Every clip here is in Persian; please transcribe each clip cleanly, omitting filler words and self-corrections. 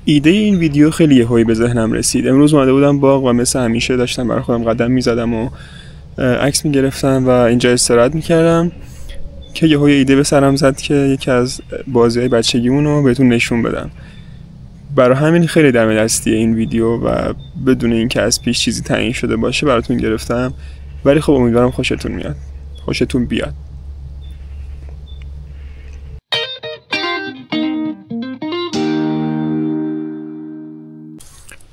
ایده این ویدیو خیلی یهویی به ذهنم رسید. امروز اومده بودم باغ و مثل همیشه داشتم برای خودم قدم میزدم و عکس میگرفتم و اینجا استراحت میکردم که یهوی ایده به سرم زد که یکی از بازی‌های بچگیمون رو بهتون نشون بدم. برای همین خیلی دم دستی این ویدیو و بدون اینکه از پیش چیزی تعیین شده باشه براتون گرفتم، ولی خب امیدوارم خوشتون بیاد.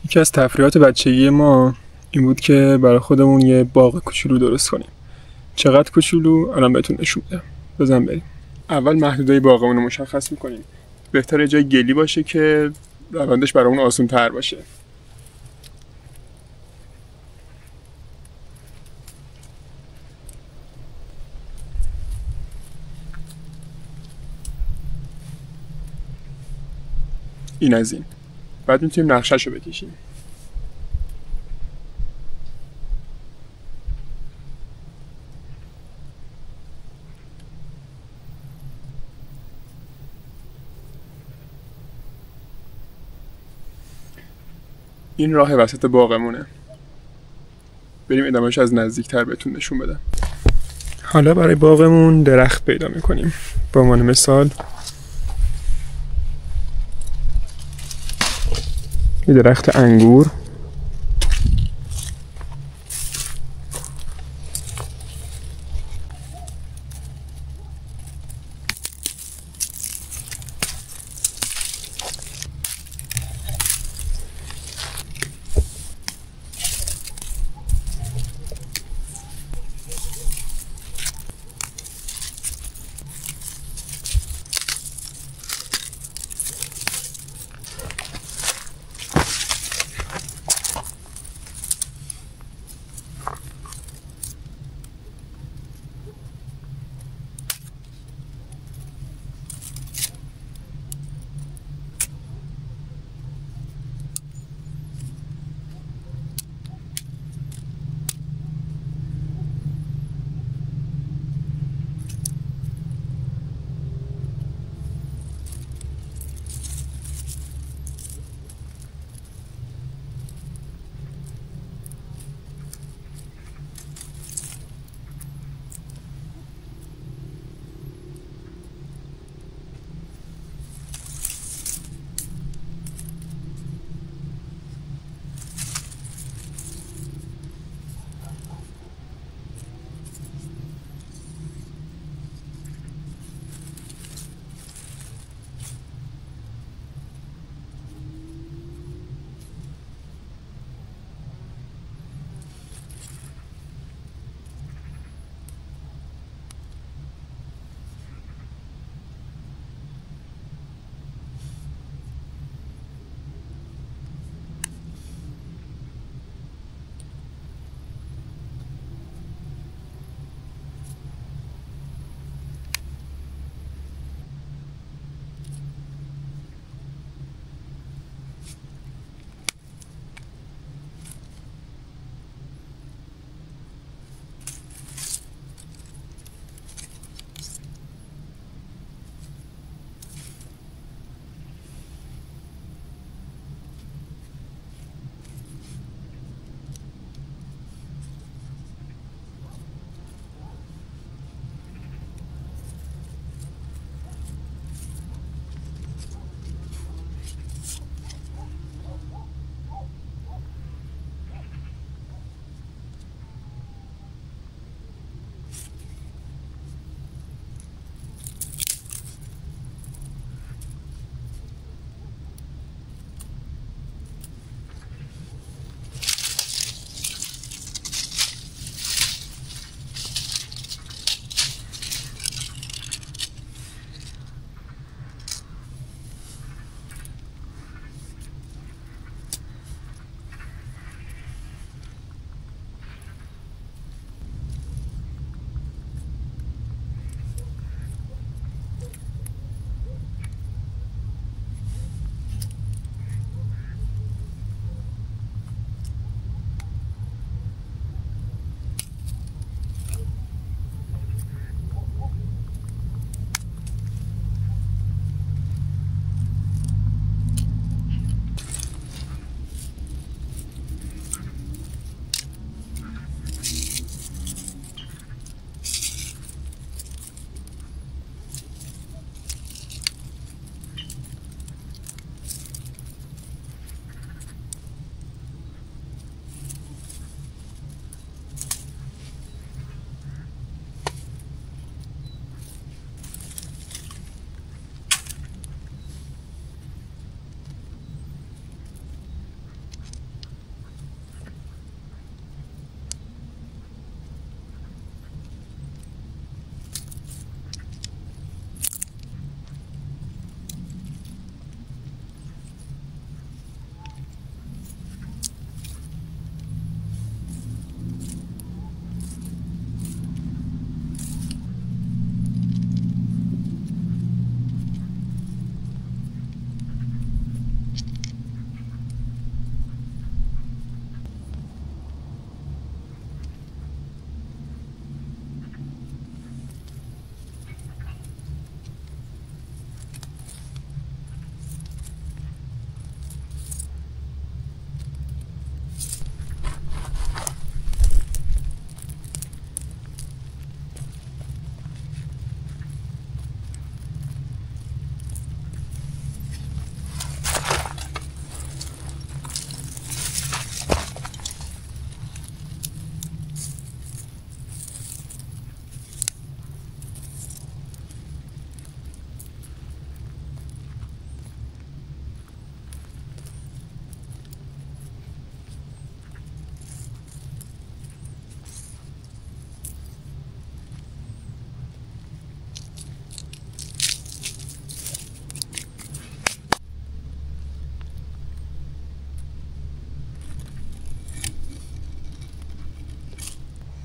یکی از تفریحات بچگی ما این بود که برای خودمون یه باغ کوچولو درست کنیم. چقدر کوچولو الان بهتون نشون میدم. بزن بریم. اول محدودهای باغمون رو مشخص میکنیم. بهتره جای گلی باشه که روندش برامون آسان تر باشه. این از این. بعد میتونیم نقشه‌شو بکشیم. این راه وسط باغمونه. بریم ادامهش از نزدیکتر بهتون نشون بدم. حالا برای باغمون درخت پیدا میکنیم. به عنوان مثال یه درخت انگور،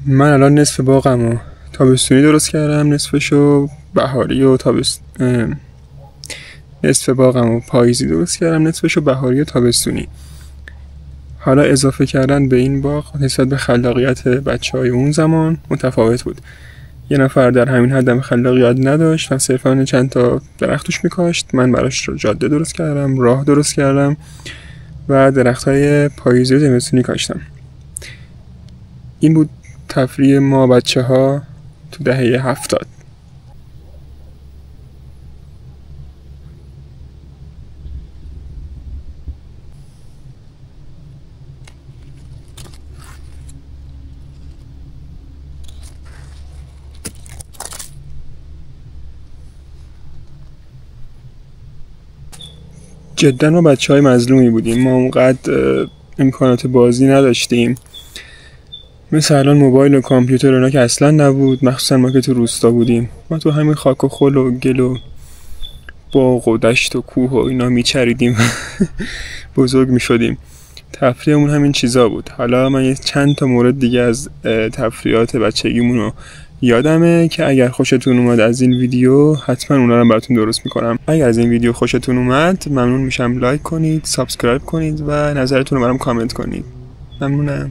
من الان نصف باغمو تابستونی درست کردم، نصفشو بهاری و نصف باغمو پاییزی درست کردم، نصفشو بهاری و تابستونی. حالا اضافه کردن به این باغ نسبت به خلاقیت بچه‌های اون زمان متفاوت بود. یه نفر در همین حد خلاقیت نداشت و صرفاً چند تا درختش میکاشت. من براش جاده درست کردم، راه درست کردم و درخت‌های پاییزی و زمستونی کاشتم. این بود تفریح ما بچه‌ها تو دهه 70. جدا ما بچه‌های مظلومی بودیم. ما اونقدر امکانات بازی نداشتیم. مثل الان موبایل و کامپیوتر اونا که اصلا نبود، مخصوصا ما که تو روستا بودیم. ما تو همین خاک و خل و گل و باغ و دشت و کوه و اینا میچریدیم بزرگ میشدیم. تفریحمون همین چیزا بود. حالا من چند تا مورد دیگه از تفریحات بچگیمون رو یادمه که اگر خوشتون اومد از این ویدیو حتما اونا رو براتون درست میکنم. اگر از این ویدیو خوشتون اومد ممنون میشم لایک کنید، سابسکرایب کنید و نظرتون رو برام کامنت کنید. ممنونم.